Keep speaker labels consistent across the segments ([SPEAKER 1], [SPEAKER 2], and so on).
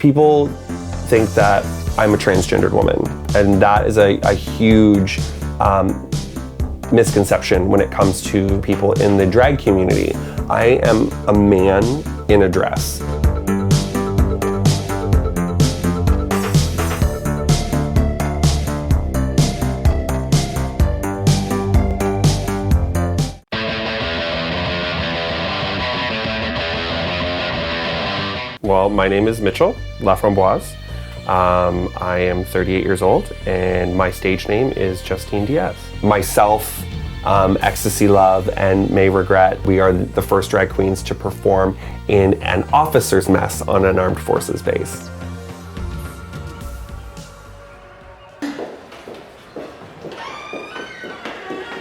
[SPEAKER 1] People think that I'm a transgendered woman, and that is a huge misconception when it comes to people in the drag community. I am a man in a dress. Well, my name is Mitchell Laframboise. I am 38 years old, and my stage name is Justine D'as. Myself, Xcasty Love, and May Regret, we are the first drag queens to perform in an officer's mess on an armed forces base.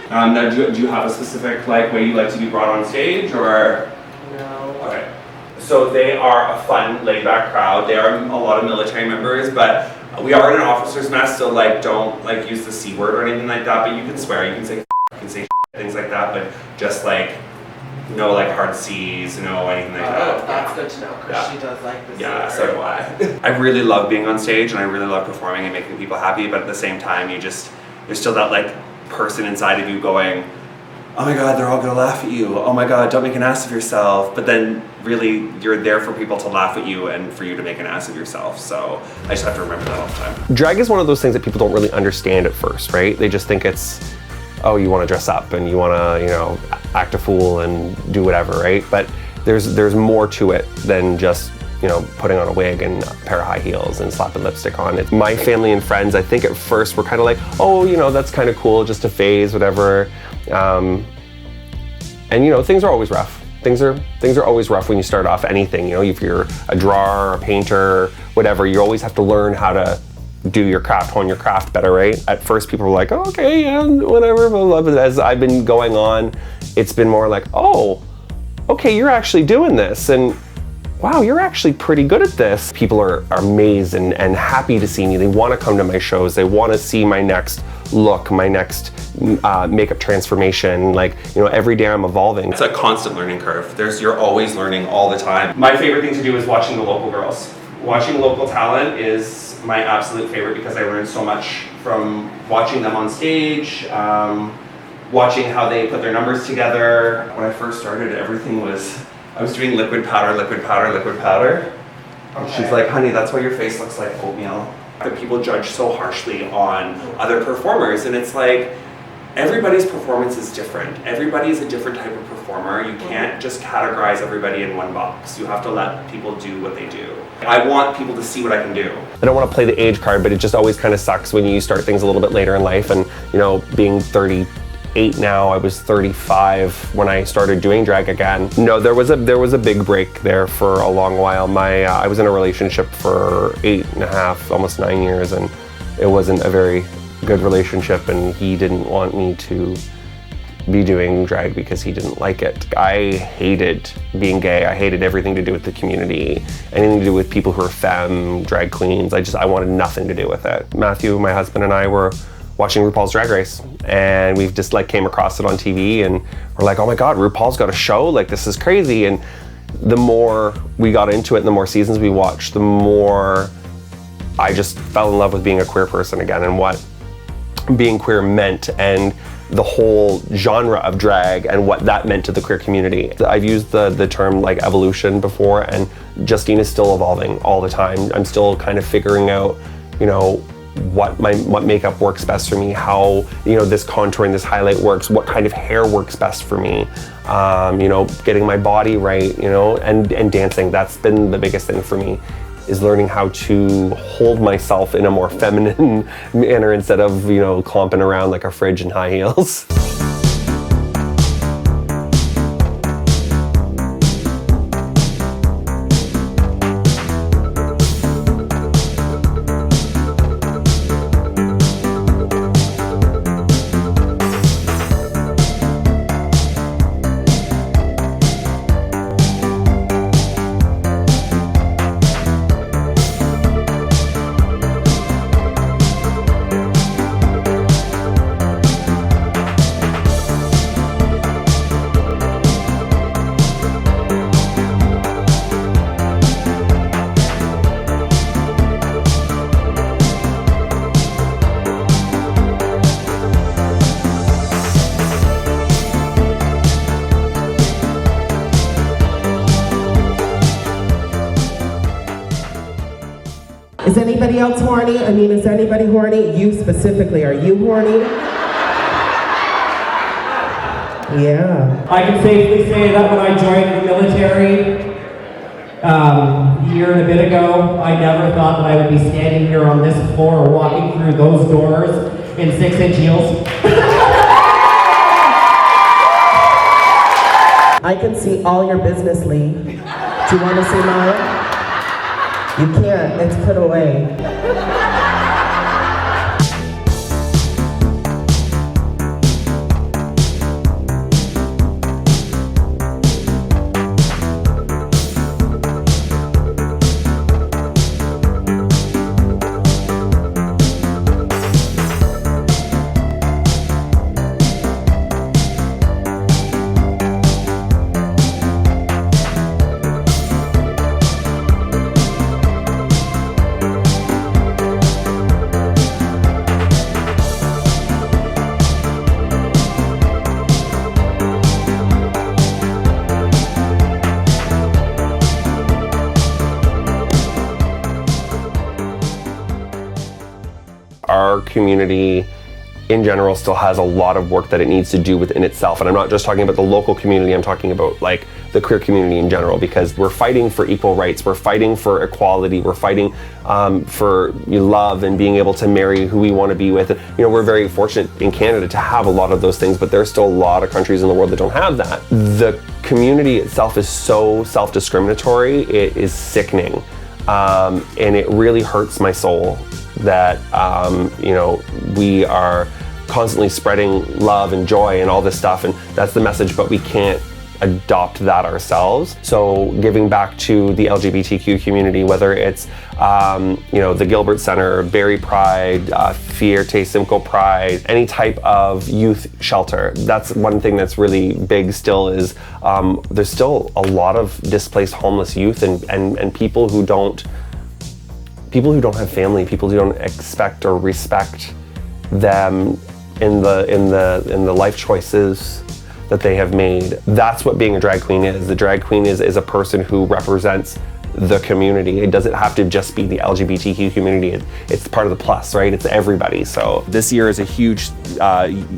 [SPEAKER 1] Now, do you have a specific way you like to be brought on stage, or?
[SPEAKER 2] No.
[SPEAKER 1] Okay. So they are a fun, laid-back crowd. They are a lot of military members, but we are in an officer's mess, so don't use the C word or anything like that, but you can swear, you can say you can say things like that, but just no hard C's, no anything like that.
[SPEAKER 2] Oh, that's good to know, because she does like the C
[SPEAKER 1] Yeah,
[SPEAKER 2] word.
[SPEAKER 1] so do I. I really love being on stage, and I really love performing and making people happy, but at the same time, there's still that person inside of you going, oh my God, they're all gonna laugh at you. Oh my God, don't make an ass of yourself. But then really, you're there for people to laugh at you and for you to make an ass of yourself. So I just have to remember that all the time. Drag is one of those things that people don't really understand at first, right? They just think it's, oh, you wanna dress up and you wanna, act a fool and do whatever, right? But there's more to it than just putting on a wig and a pair of high heels and slapping lipstick on it. My family and friends, I think at first were kind of like, oh, that's kind of cool, just a phase, whatever. And things are always rough. Things are always rough when you start off anything. If you're a drawer, a painter, whatever, you always have to learn how to do your craft, hone your craft better, right? At first people were like, oh, okay, yeah, whatever, blah, blah, blah. As I've been going on, it's been more like, oh, okay, you're actually doing this, and wow, you're actually pretty good at this. People are amazed and happy to see me. They want to come to my shows. They want to see my next look, my next makeup transformation. Every day I'm evolving. It's a constant learning curve. You're always learning all the time. My favorite thing to do is watching the local girls. Watching local talent is my absolute favorite because I learned so much from watching them on stage, watching how they put their numbers together. When I first started, I was doing liquid powder. Okay. She's like, honey, that's why your face looks like oatmeal. But people judge so harshly on other performers, and it's like, everybody's performance is different. Everybody is a different type of performer. You can't just categorize everybody in one box. You have to let people do what they do. I want people to see what I can do. I don't want to play the age card, but it just always kind of sucks when you start things a little bit later in life, and being 38 now, I was 35 when I started doing drag again. No, there was a big break there for a long while. I was in a relationship for 8.5, almost 9 years, and it wasn't a very good relationship, and he didn't want me to be doing drag because he didn't like it. I hated being gay. I hated everything to do with the community, anything to do with people who are femme, drag queens. I wanted nothing to do with it. Matthew, my husband, and I were watching RuPaul's Drag Race, and we've just came across it on TV, and we're like, oh my God, RuPaul's got a show, this is crazy. And the more we got into it and the more seasons we watched, the more I just fell in love with being a queer person again and what being queer meant, and the whole genre of drag and what that meant to the queer community. I've used the term evolution before, and Justine is still evolving all the time. I'm still kind of figuring out, what makeup works best for me, how this contouring, this highlight works, what kind of hair works best for me, getting my body right, and dancing. That's been the biggest thing for me, is learning how to hold myself in a more feminine manner instead of clomping around like a fridge in high heels.
[SPEAKER 3] Is anybody else horny? I mean, is anybody horny? You specifically, are you horny? Yeah.
[SPEAKER 4] I can safely say that when I joined the military a year and a bit ago, I never thought that I would be standing here on this floor walking through those doors in 6-inch heels.
[SPEAKER 3] I can see all your business, Lee. Do you want to see mine? You can't, it's put away.
[SPEAKER 5] Our community in general still has a lot of work that it needs to do within itself. And I'm not just talking about the local community, I'm talking about like the queer community in general, because we're fighting for equal rights, we're fighting for equality, we're fighting for love and being able to marry who we want to be with. You know, we're very fortunate in Canada to have a lot of those things, but there's still a lot of countries in the world that don't have that. The community itself is so self-discriminatory, it is sickening. And it really hurts my soul that you know, we are constantly spreading love and joy and all this stuff, and that's the message, but we can't adopt that ourselves. So giving back to the LGBTQ community, whether it's you know, the Gilbert Center, Barrie Pride, Fierté Simcoe Pride, any type of youth shelter. That's one thing that's really big still is there's still a lot of displaced homeless youth and people who don't have family, people who don't expect or respect them in the life choices that they have made. That's what being a drag queen is. The drag queen is a person who represents the community. It doesn't have to just be the LGBTQ community. It's part of the plus, right? It's everybody. So
[SPEAKER 6] this year is a huge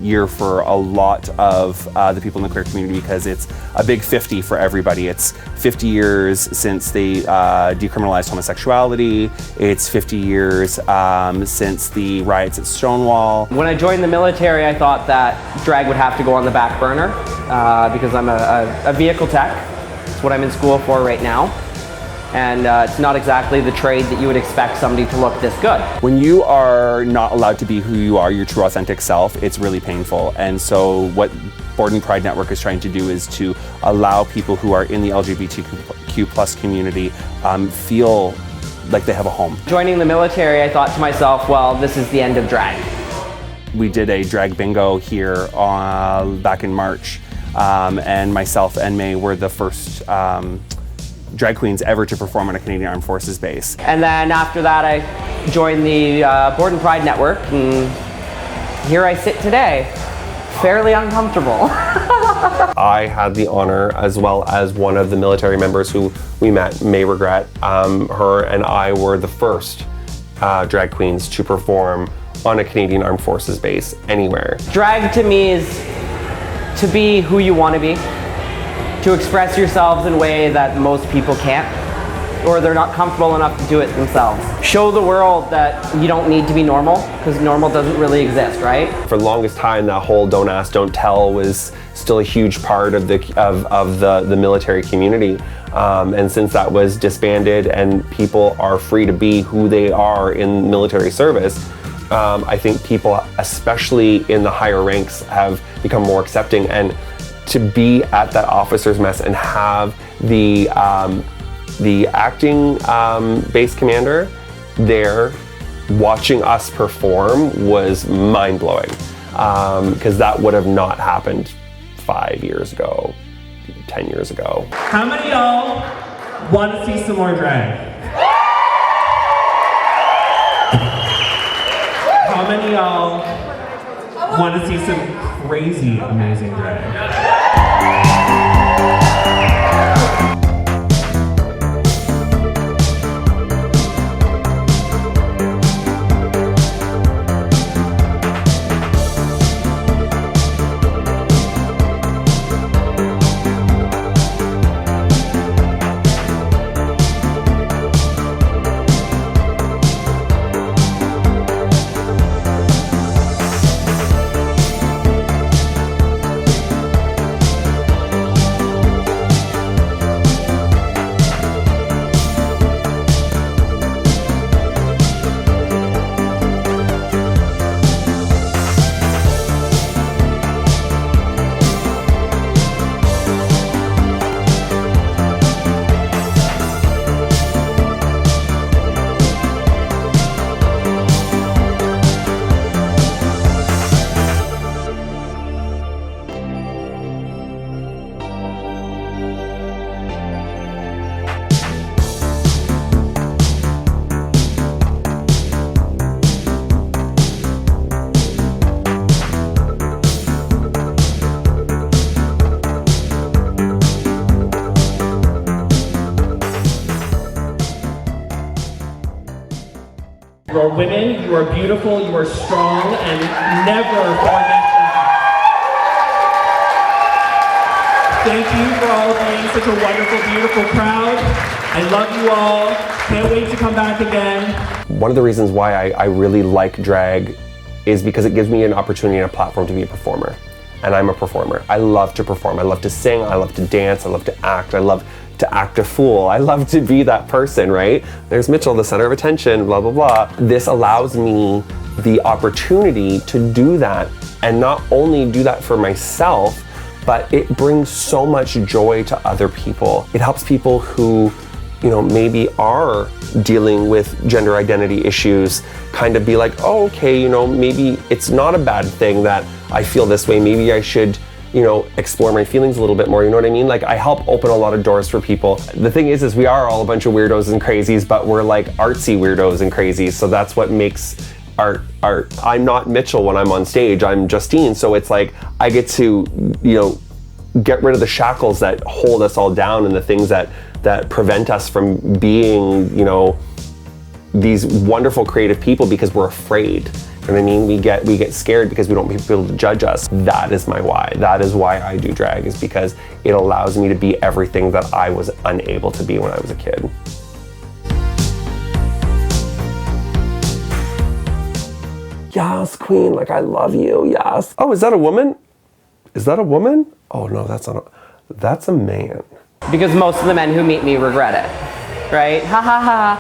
[SPEAKER 6] year for a lot of the people in the queer community because it's a big 50 for everybody. It's 50 years since they decriminalized homosexuality. It's 50 years since the riots at Stonewall.
[SPEAKER 4] When I joined the military, I thought that drag would have to go on the back burner because I'm a vehicle tech. It's what I'm in school for right now. And it's not exactly the trade that you would expect somebody to look this good.
[SPEAKER 6] When you are not allowed to be who you are, your true authentic self, it's really painful. And so what Borden Pride Network is trying to do is to allow people who are in the LGBTQ plus community feel like they have a home.
[SPEAKER 4] Joining the military, I thought to myself, well, this is the end of drag.
[SPEAKER 6] We did a drag bingo here back in March, and myself and May were the first drag queens ever to perform on a Canadian Armed Forces base.
[SPEAKER 4] And then after that, I joined the Borden Pride Network, and here I sit today, fairly uncomfortable.
[SPEAKER 5] I had the honor, as well as one of the military members who we met, May Regret, her and I were the first drag queens to perform on a Canadian Armed Forces base anywhere.
[SPEAKER 4] Drag to me is to be who you want to be, to express yourselves in a way that most people can't, or they're not comfortable enough to do it themselves. Show the world that you don't need to be normal, because normal doesn't really exist, right?
[SPEAKER 5] For the longest time, that whole don't ask, don't tell was still a huge part of the military community. And since that was disbanded and people are free to be who they are in military service, I think people, especially in the higher ranks, have become more accepting. And to be at that officer's mess and have the acting base commander there watching us perform was mind-blowing, because that would have not happened 5 years ago, 10 years ago.
[SPEAKER 4] How many of y'all want to see some more drag? How many of y'all want to see some crazy, amazing drag?
[SPEAKER 7] You are women, you are beautiful, you are strong, and never forget that. Thank you for all being such a wonderful, beautiful crowd. I love you all. Can't wait to come back again.
[SPEAKER 5] One of the reasons why I really like drag is because it gives me an opportunity and a platform to be a performer. And I'm a performer. I love to perform. I love to sing, I love to dance, I love to act, I love to act a fool. I love to be that person, right? There's Mitchell, the center of attention, blah, blah, blah. This allows me the opportunity to do that, and not only do that for myself, but it brings so much joy to other people. It helps people who, you know, maybe are dealing with gender identity issues kind of be like, oh, okay, you know, maybe it's not a bad thing that I feel this way. Maybe I should, you know, explore my feelings a little bit more, you know what I mean? Like, I help open a lot of doors for people. The thing is we are all a bunch of weirdos and crazies, but we're like artsy weirdos and crazies, so that's what makes art. I'm not Mitchell when I'm on stage, I'm Justine, so it's like, I get to, you know, get rid of the shackles that hold us all down and the things that prevent us from being, you know, these wonderful creative people because we're afraid. You know what I mean? We get scared because we don't want people to judge us. That is my why. That is why I do drag, is because it allows me to be everything that I was unable to be when I was a kid. Yes, queen, like I love you, yes. Oh, is that a woman? Is that a woman? Oh no, that's a man.
[SPEAKER 4] Because most of the men who meet me regret it, right? Ha ha ha.